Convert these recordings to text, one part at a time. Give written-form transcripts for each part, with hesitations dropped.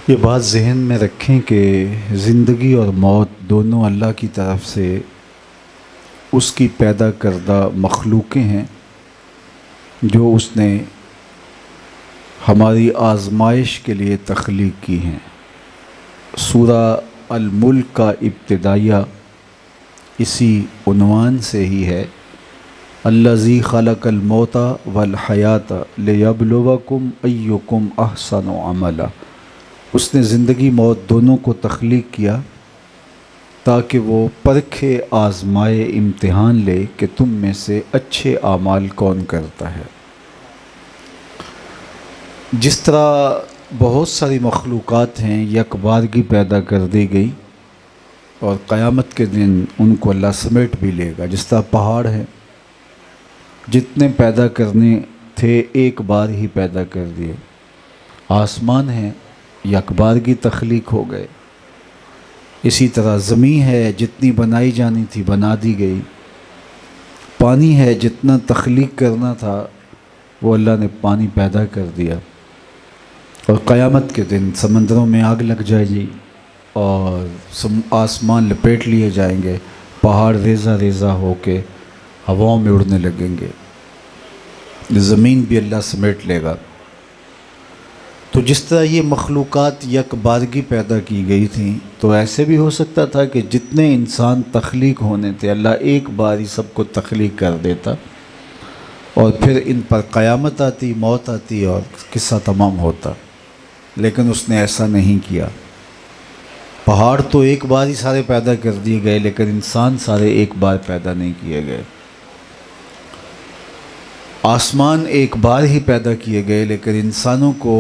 یہ بات ذہن میں رکھیں کہ زندگی اور موت دونوں اللہ کی طرف سے اس کی پیدا کردہ مخلوقیں ہیں جو اس نے ہماری آزمائش کے لیے تخلیق کی ہیں۔ سورہ الملک کا ابتدائیہ اسی عنوان سے ہی ہے، الذی خلق الموت والحیات لیبلوکم ایکم احسن عملا۔ اس نے زندگی موت دونوں کو تخلیق کیا تاکہ وہ پرکھے، آزمائے، امتحان لے کہ تم میں سے اچھے اعمال کون کرتا ہے۔ جس طرح بہت ساری مخلوقات ہیں یک بارگی پیدا کر دی گئی اور قیامت کے دن ان کو اللہ سمیٹ بھی لے گا۔ جس طرح پہاڑ ہیں، جتنے پیدا کرنے تھے ایک بار ہی پیدا کر دیے۔ آسمان ہیں، یک بارگی تخلیق ہو گئے۔ اسی طرح زمین ہے، جتنی بنائی جانی تھی بنا دی گئی۔ پانی ہے، جتنا تخلیق کرنا تھا وہ اللہ نے پانی پیدا کر دیا۔ اور قیامت کے دن سمندروں میں آگ لگ جائے گی اور آسمان لپیٹ لیے جائیں گے، پہاڑ ریزہ ریزہ ہو کے ہواؤں میں اڑنے لگیں گے، زمین بھی اللہ سمیٹ لے گا۔ تو جس طرح یہ مخلوقات یک بارگی پیدا کی گئی تھیں، تو ایسے بھی ہو سکتا تھا کہ جتنے انسان تخلیق ہونے تھے اللہ ایک بار ہی سب کو تخلیق کر دیتا اور پھر ان پر قیامت آتی، موت آتی اور قصہ تمام ہوتا، لیکن اس نے ایسا نہیں کیا۔ پہاڑ تو ایک بار ہی سارے پیدا کر دیے گئے، لیکن انسان سارے ایک بار پیدا نہیں کیے گئے۔ آسمان ایک بار ہی پیدا کیے گئے، لیکن انسانوں کو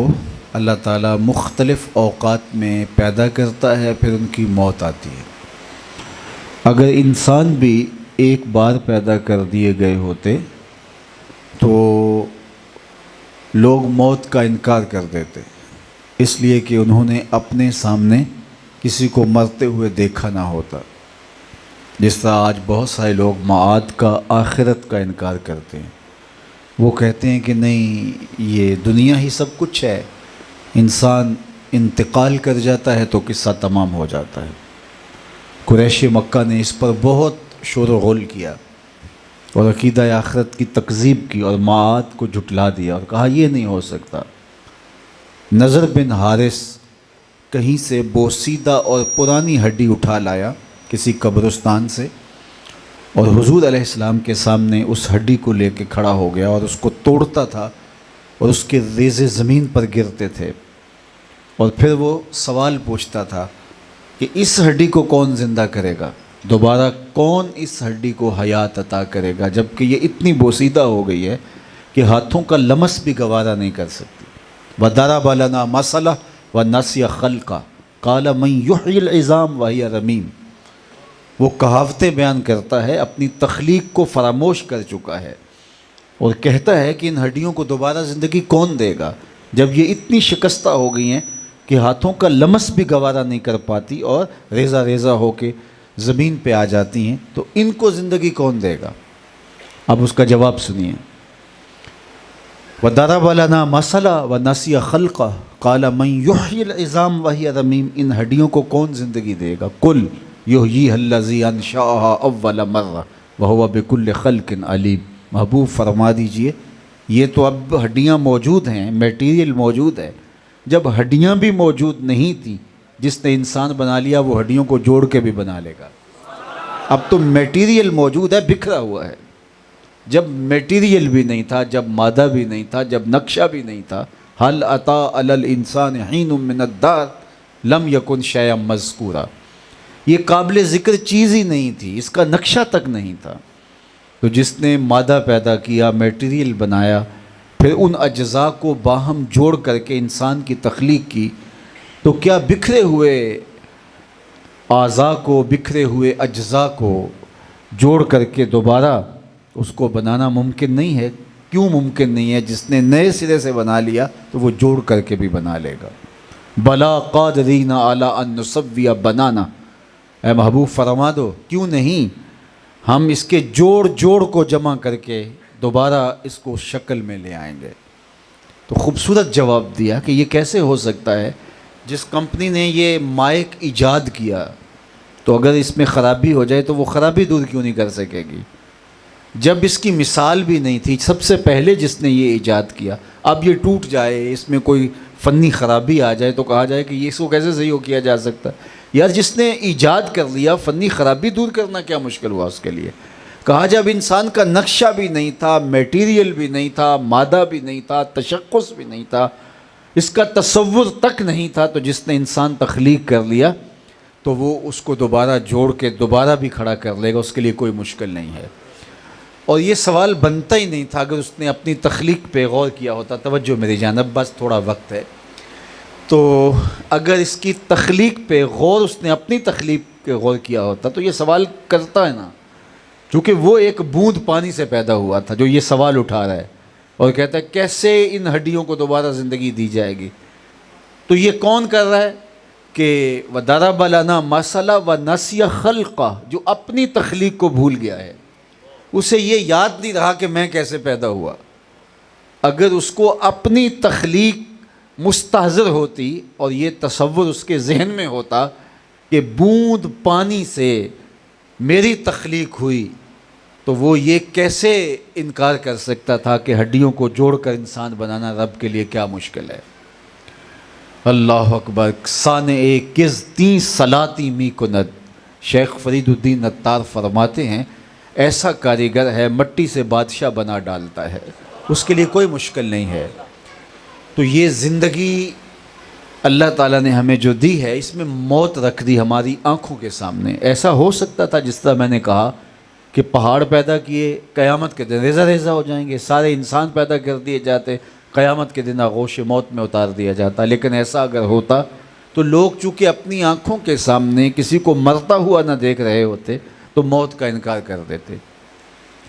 اللہ تعالیٰ مختلف اوقات میں پیدا کرتا ہے، پھر ان کی موت آتی ہے۔ اگر انسان بھی ایک بار پیدا کر دیے گئے ہوتے تو لوگ موت کا انکار کر دیتے، اس لیے کہ انہوں نے اپنے سامنے کسی کو مرتے ہوئے دیکھا نہ ہوتا۔ جس طرح آج بہت سارے لوگ معاد کا، آخرت کا انکار کرتے ہیں۔ وہ کہتے ہیں کہ نہیں، یہ دنیا ہی سب کچھ ہے، انسان انتقال کر جاتا ہے تو قصہ تمام ہو جاتا ہے۔ قریش مکہ نے اس پر بہت شور و غل کیا اور عقیدہ آخرت کی تکذیب کی اور معاد کو جھٹلا دیا اور کہا یہ نہیں ہو سکتا۔ نضر بن حارث کہیں سے بوسیدہ اور پرانی ہڈی اٹھا لایا کسی قبرستان سے، اور حضور علیہ السلام کے سامنے اس ہڈی کو لے کے کھڑا ہو گیا اور اس کو توڑتا تھا اور اس کے ریزے زمین پر گرتے تھے، اور پھر وہ سوال پوچھتا تھا کہ اس ہڈی کو کون زندہ کرے گا، دوبارہ کون اس ہڈی کو حیات عطا کرے گا، جبکہ یہ اتنی بوسیدہ ہو گئی ہے کہ ہاتھوں کا لمس بھی گوارا نہیں کر سکتی۔ وَضَرَبَ لَنَا مَثَلًا وَنَسِيَ خَلْقًا قَالَ مَنْ يُحْيِي الْعِظَامَ وَهِيَ رَمِيمٌ۔ وہ کہاوتیں بیان کرتا ہے، اپنی تخلیق کو فراموش کر چکا ہے، اور کہتا ہے کہ ان ہڈیوں کو دوبارہ زندگی کون دے گا جب یہ اتنی شکستہ ہو گئی ہیں کہ ہاتھوں کا لمس بھی گوارا نہیں کر پاتی اور ریزہ ریزہ ہو کے زمین پہ آ جاتی ہیں، تو ان کو زندگی کون دے گا؟ اب اس کا جواب سنیے۔ وَضَرَبَ لَنَا مَثَلًا وَنَسِيَ خَلْقًا قَالَ مَنْ يُحْيِي الْعِظَامَ وَهِيَ رَمِيمٌ۔ ان ہڈیوں کو کون زندگی دے گا؟ قُلْ يُحْيِيهَا الَّذِي أَنشَأَهَا أَوَّلَ مَرَّةٍ وَهُوَ بِكُلِّ خَلْقٍ عَلِيمٌ۔ محبوب فرما دیجئے، یہ تو اب ہڈیاں موجود ہیں، میٹیریل موجود ہے۔ جب ہڈیاں بھی موجود نہیں تھیں، جس نے انسان بنا لیا وہ ہڈیوں کو جوڑ کے بھی بنا لے گا۔ اب تو میٹیریل موجود ہے، بکھرا ہوا ہے۔ جب میٹیریل بھی نہیں تھا، جب مادہ بھی نہیں تھا، جب نقشہ بھی نہیں تھا، هل أتى على الإنسان حين من الدهر لم يكن شيئا مذكورا، یہ قابل ذکر چیز ہی نہیں تھی، اس کا نقشہ تک نہیں تھا۔ تو جس نے مادہ پیدا کیا، میٹیریل بنایا، پھر ان اجزاء کو باہم جوڑ کر کے انسان کی تخلیق کی، تو کیا بکھرے ہوئے اعضاء کو، بکھرے ہوئے اجزاء کو جوڑ کر کے دوبارہ اس کو بنانا ممکن نہیں ہے؟ کیوں ممکن نہیں ہے؟ جس نے نئے سرے سے بنا لیا تو وہ جوڑ کر کے بھی بنا لے گا۔ بلا قادرین علی ان نسوی بنانا، اے محبوب فرما دو کیوں نہیں، ہم اس کے جوڑ جوڑ کو جمع کر کے دوبارہ اس کو شکل میں لے آئیں گے۔ تو خوبصورت جواب دیا کہ یہ کیسے ہو سکتا ہے جس کمپنی نے یہ مائک ایجاد کیا، تو اگر اس میں خرابی ہو جائے تو وہ خرابی دور کیوں نہیں کر سکے گی؟ جب اس کی مثال بھی نہیں تھی، سب سے پہلے جس نے یہ ایجاد کیا، اب یہ ٹوٹ جائے، اس میں کوئی فنی خرابی آ جائے تو کہا جائے کہ یہ اس کو کیسے صحیح ہو کیا جا سکتا ہے؟ یار جس نے ایجاد کر لیا، فنی خرابی دور کرنا کیا مشکل ہوا اس کے لیے؟ کہا جب انسان کا نقشہ بھی نہیں تھا، میٹیریل بھی نہیں تھا، مادہ بھی نہیں تھا، تشخص بھی نہیں تھا، اس کا تصور تک نہیں تھا، تو جس نے انسان تخلیق کر لیا تو وہ اس کو دوبارہ جوڑ کے دوبارہ بھی کھڑا کر لے گا، اس کے لیے کوئی مشکل نہیں ہے۔ اور یہ سوال بنتا ہی نہیں تھا اگر اس نے اپنی تخلیق پہ غور کیا ہوتا۔ توجہ میری جانب، بس تھوڑا وقت ہے، تو اگر اس کی تخلیق پہ غور اس نے اپنی تخلیق پہ غور کیا ہوتا تو یہ سوال کرتا ہے نا، چونکہ وہ ایک بوند پانی سے پیدا ہوا تھا جو یہ سوال اٹھا رہا ہے اور کہتا ہے کیسے ان ہڈیوں کو دوبارہ زندگی دی جائے گی؟ تو یہ کون کر رہا ہے کہ وَضَرَبَ لَنَا مَثَلًا وَنَسِيَ خَلْقَهُ، جو اپنی تخلیق کو بھول گیا ہے، اسے یہ یاد نہیں رہا کہ میں کیسے پیدا ہوا۔ اگر اس کو اپنی تخلیق مستحضر ہوتی اور یہ تصور اس کے ذہن میں ہوتا کہ بوند پانی سے میری تخلیق ہوئی، تو وہ یہ کیسے انکار کر سکتا تھا کہ ہڈیوں کو جوڑ کر انسان بنانا رب کے لیے کیا مشکل ہے؟ اللہ اکبر۔ سانِ کز تیں صلاتی می کند، شیخ فرید الدین عطار فرماتے ہیں ایسا کاریگر ہے مٹی سے بادشاہ بنا ڈالتا ہے، اس کے لیے کوئی مشکل نہیں ہے۔ تو یہ زندگی اللہ تعالیٰ نے ہمیں جو دی ہے، اس میں موت رکھ دی ہماری آنکھوں کے سامنے۔ ایسا ہو سکتا تھا جس طرح میں نے کہا کہ پہاڑ پیدا کیے، قیامت کے دن ریزہ ریزہ ہو جائیں گے، سارے انسان پیدا کر دیے جاتے، قیامت کے دن آغوش موت میں اتار دیا جاتا۔ لیکن ایسا اگر ہوتا تو لوگ چونکہ اپنی آنکھوں کے سامنے کسی کو مرتا ہوا نہ دیکھ رہے ہوتے تو موت کا انکار کر دیتے،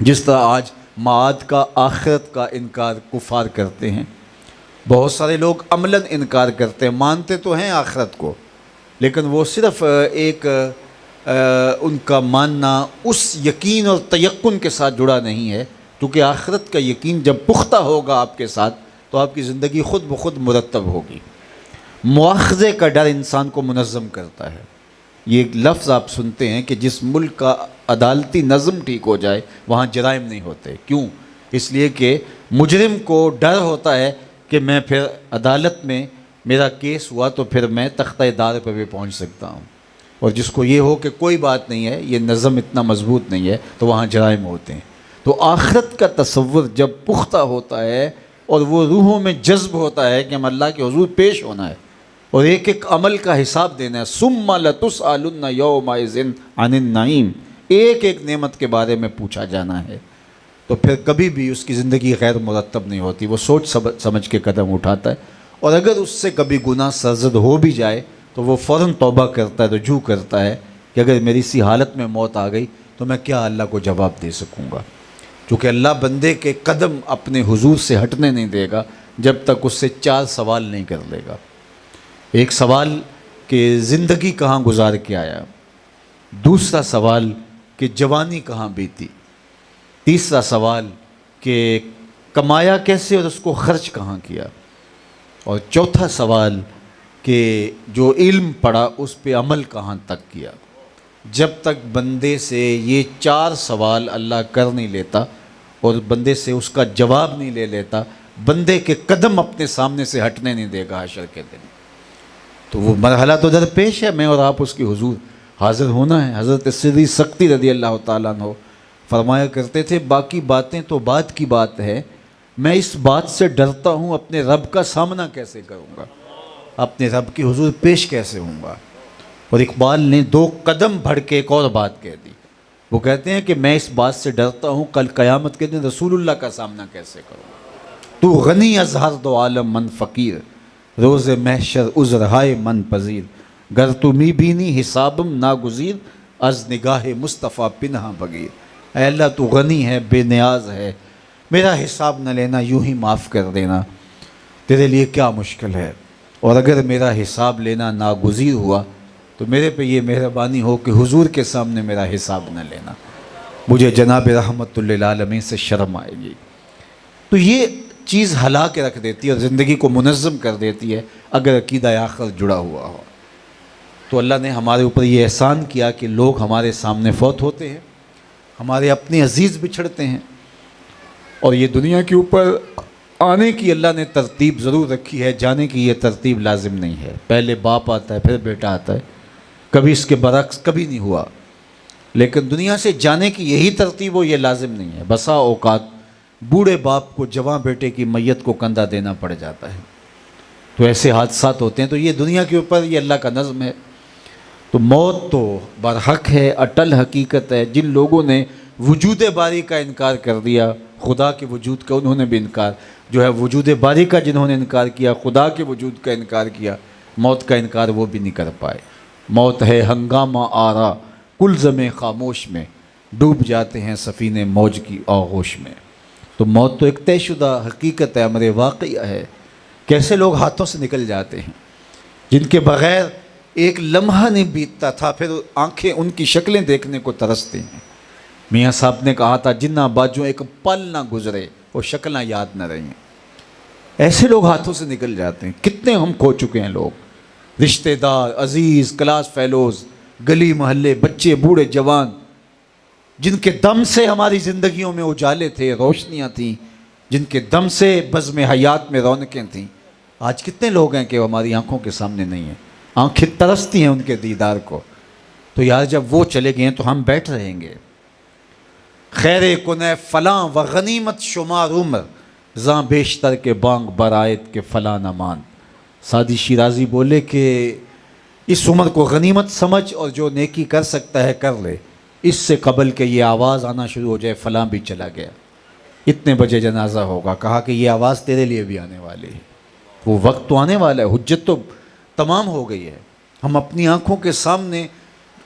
جس طرح آج معاد کا، آخرت کا انکار کفار کرتے ہیں۔ بہت سارے لوگ عملاً انکار کرتے ہیں، مانتے تو ہیں آخرت کو، لیکن وہ صرف ایک ان کا ماننا اس یقین اور تیقن کے ساتھ جڑا نہیں ہے، کیونکہ آخرت کا یقین جب پختہ ہوگا آپ کے ساتھ تو آپ کی زندگی خود بخود مرتب ہوگی۔ مواخذے کا ڈر انسان کو منظم کرتا ہے۔ یہ ایک لفظ آپ سنتے ہیں کہ جس ملک کا عدالتی نظم ٹھیک ہو جائے وہاں جرائم نہیں ہوتے۔ کیوں؟ اس لیے کہ مجرم کو ڈر ہوتا ہے کہ میں پھر عدالت میں میرا کیس ہوا تو پھر میں تختہ دار پہ بھی پہنچ سکتا ہوں، اور جس کو یہ ہو کہ کوئی بات نہیں ہے، یہ نظم اتنا مضبوط نہیں ہے، تو وہاں جرائم ہوتے ہیں۔ تو آخرت کا تصور جب پختہ ہوتا ہے اور وہ روحوں میں جذب ہوتا ہے کہ ہم اللہ کے حضور پیش ہونا ہے اور ایک ایک عمل کا حساب دینا ہے، ثم لتسألن یومئذ عن النعیم، ایک ایک نعمت کے بارے میں پوچھا جانا ہے، تو پھر کبھی بھی اس کی زندگی غیر مرتب نہیں ہوتی۔ وہ سوچ سمجھ کے قدم اٹھاتا ہے، اور اگر اس سے کبھی گناہ سرزد ہو بھی جائے تو وہ فوراً توبہ کرتا ہے، رجوع کرتا ہے کہ اگر میری اسی حالت میں موت آ گئی تو میں کیا اللہ کو جواب دے سکوں گا، کیونکہ اللہ بندے کے قدم اپنے حضور سے ہٹنے نہیں دے گا جب تک اس سے 4 سوال نہیں کر لے گا۔ ایک سوال کہ زندگی کہاں گزار کے آیا، دوسرا سوال کہ جوانی کہاں بیتی، تیسرا سوال کہ کمایا کیسے اور اس کو خرچ کہاں کیا، اور چوتھا سوال کہ جو علم پڑھا اس پہ عمل کہاں تک کیا۔ جب تک بندے سے یہ 4 سوال اللہ کر نہیں لیتا اور بندے سے اس کا جواب نہیں لے لیتا، بندے کے قدم اپنے سامنے سے ہٹنے نہیں دے گا حشر کے دن۔ تو وہ مرحلہ تو درپیش ہے، میں اور آپ اس کی حضور حاضر ہونا ہے۔ حضرت سری سکتی رضی اللہ تعالیٰ عنہ فرمایا کرتے تھے باقی باتیں تو بات کی بات ہے، میں اس بات سے ڈرتا ہوں اپنے رب کا سامنا کیسے کروں گا، اپنے رب کی حضور پیش کیسے ہوں گا۔ اور اقبال نے 2 قدم بڑھ کے ایک اور بات کہہ دی، وہ کہتے ہیں کہ میں اس بات سے ڈرتا ہوں کل قیامت کے دن رسول اللہ کا سامنا کیسے کروں گا۔ تو غنی از ہر 2 عالم من فقیر، روز محشر عذر ہائے من پذیر، گر تو می بینی حسابم ناگزیر، از نگاہ مصطفیٰ پنہا بغیر۔ اے اللہ تو غنی ہے، بے نیاز ہے، میرا حساب نہ لینا، یوں ہی معاف کر دینا، تیرے لیے کیا مشکل ہے، اور اگر میرا حساب لینا ناگزیر ہوا تو میرے پہ یہ مہربانی ہو کہ حضور کے سامنے میرا حساب نہ لینا، مجھے جناب رحمت للعالمین سے شرم آئے گی۔ تو یہ چیز ہلا کے رکھ دیتی ہے اور زندگی کو منظم کر دیتی ہے اگر عقیدہ آخرت جڑا ہوا ہو۔ تو اللہ نے ہمارے اوپر یہ احسان کیا کہ لوگ ہمارے سامنے فوت ہوتے ہیں، ہمارے اپنے عزیز بچھڑتے ہیں، اور یہ دنیا کے اوپر آنے کی اللہ نے ترتیب ضرور رکھی ہے، جانے کی یہ ترتیب لازم نہیں ہے۔ پہلے باپ آتا ہے پھر بیٹا آتا ہے، کبھی اس کے برعکس کبھی نہیں ہوا، لیکن دنیا سے جانے کی یہی ترتیب ہو یہ لازم نہیں ہے۔ بسا اوقات بوڑھے باپ کو جوان بیٹے کی میت کو کندھا دینا پڑ جاتا ہے، تو ایسے حادثات ہوتے ہیں۔ تو یہ دنیا کے اوپر یہ اللہ کا نظم ہے۔ تو موت تو برحق ہے، اٹل حقیقت ہے۔ جن لوگوں نے وجود باری کا انکار کر دیا، خدا کے وجود کا انہوں نے بھی انکار جو ہے، وجود باری کا جنہوں نے انکار کیا، خدا کے وجود کا انکار کیا، موت کا انکار وہ بھی نہیں کر پائے۔ موت ہے ہنگامہ آرا کلزم خاموش میں، ڈوب جاتے ہیں سفینے موج کی آغوش میں۔ تو موت تو ایک طے شدہ حقیقت ہے، امر واقعہ ہے۔ کیسے لوگ ہاتھوں سے نکل جاتے ہیں جن کے بغیر ایک لمحہ نہیں بیتتا تھا، پھر آنکھیں ان کی شکلیں دیکھنے کو ترستے ہیں۔ میاں صاحب نے کہا تھا جنہ باجوں ایک پل نہ گزرے وہ شکلیں یاد نہ رہیں۔ ایسے لوگ ہاتھوں سے نکل جاتے ہیں۔ کتنے ہم کھو چکے ہیں لوگ، رشتہ دار، عزیز، کلاس فیلوز، گلی محلے، بچے، بوڑھے، جوان، جن کے دم سے ہماری زندگیوں میں اجالے تھے، روشنیاں تھیں، جن کے دم سے بزم حیات میں رونقیں تھیں۔ آج کتنے لوگ ہیں کہ وہ ہماری آنکھوں کے سامنے نہیں ہیں، آنکھیں ترستی ہیں ان کے دیدار کو۔ تو یار جب وہ چلے گئے ہیں تو ہم بیٹھ رہیں گے۔ خیر کنہ فلاں و غنیمت شمار عمر، زاں بیشتر کے بانگ برایت کے فلاں نمان۔ سعدی شیرازی بولے کہ اس عمر کو غنیمت سمجھ اور جو نیکی کر سکتا ہے کر لے، اس سے قبل کہ یہ آواز آنا شروع ہو جائے فلاں بھی چلا گیا، اتنے بجے جنازہ ہوگا۔ کہا کہ یہ آواز تیرے لیے بھی آنے والی ہے، وہ وقت تو آنے والا ہے، حجت تو تمام ہو گئی ہے۔ ہم اپنی آنکھوں کے سامنے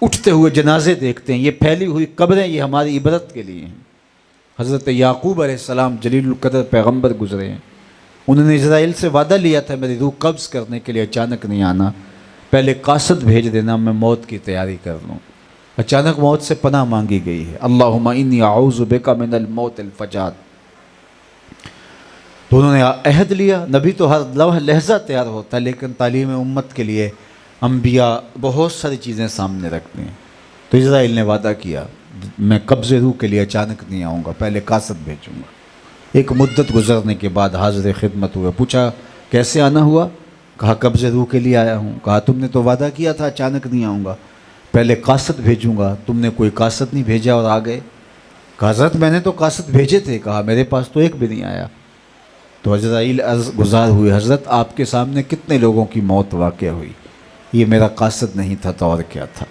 اٹھتے ہوئے جنازے دیکھتے ہیں، یہ پھیلی ہوئی قبریں یہ ہماری عبرت کے لیے ہیں۔ حضرت یعقوب علیہ السلام جلیل القدر پیغمبر گزرے ہیں، انہوں نے اسرائیل سے وعدہ لیا تھا میری روح قبض کرنے کے لیے اچانک نہیں آنا، پہلے قاصد بھیج دینا میں موت کی تیاری کر لوں۔ اچانک موت سے پناہ مانگی گئی ہے، اللہم انی اعوذ بک من الموت الفجاۃ۔ تو انہوں نے عہد لیا۔ نبی تو ہر لحظہ تیار ہوتا ہے، لیکن تعلیم امت کے لیے انبیاء بہت ساری چیزیں سامنے رکھتے ہیں۔ تو اسرائیل نے وعدہ کیا میں قبض روح کے لیے اچانک نہیں آؤں گا، پہلے قاصد بھیجوں گا۔ ایک مدت گزرنے کے بعد حاضر خدمت ہوئے، پوچھا کیسے آنا ہوا؟ کہا قبض روح کے لیے آیا ہوں۔ کہا تم نے تو وعدہ کیا تھا اچانک نہیں آؤں گا، پہلے قاصد بھیجوں گا، تم نے کوئی قاصد نہیں بھیجا اور آ گئے۔ کہا حضرت میں نے تو قاصد بھیجے تھے۔ کہا میرے پاس تو ایک بھی نہیں آیا۔ تو عزرائیل گزار ہوئے حضرت آپ کے سامنے کتنے لوگوں کی موت واقع ہوئی، یہ میرا قاصد نہیں تھا تو اور کیا تھا۔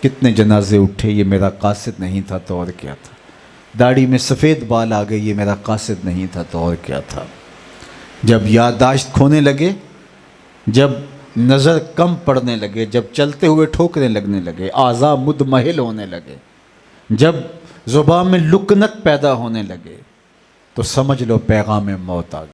کتنے جنازے اٹھے، یہ میرا قاصد نہیں تھا تو اور کیا تھا۔ داڑھی میں سفید بال آ گئے، یہ میرا قاصد نہیں تھا تو اور کیا تھا۔ جب یادداشت کھونے لگے، جب نظر کم پڑنے لگے، جب چلتے ہوئے ٹھوکریں لگنے لگے، اعضاء مدمحل ہونے لگے، جب زبان میں لکنت پیدا ہونے لگے، تو سمجھ لو پیغام موت آ گیا۔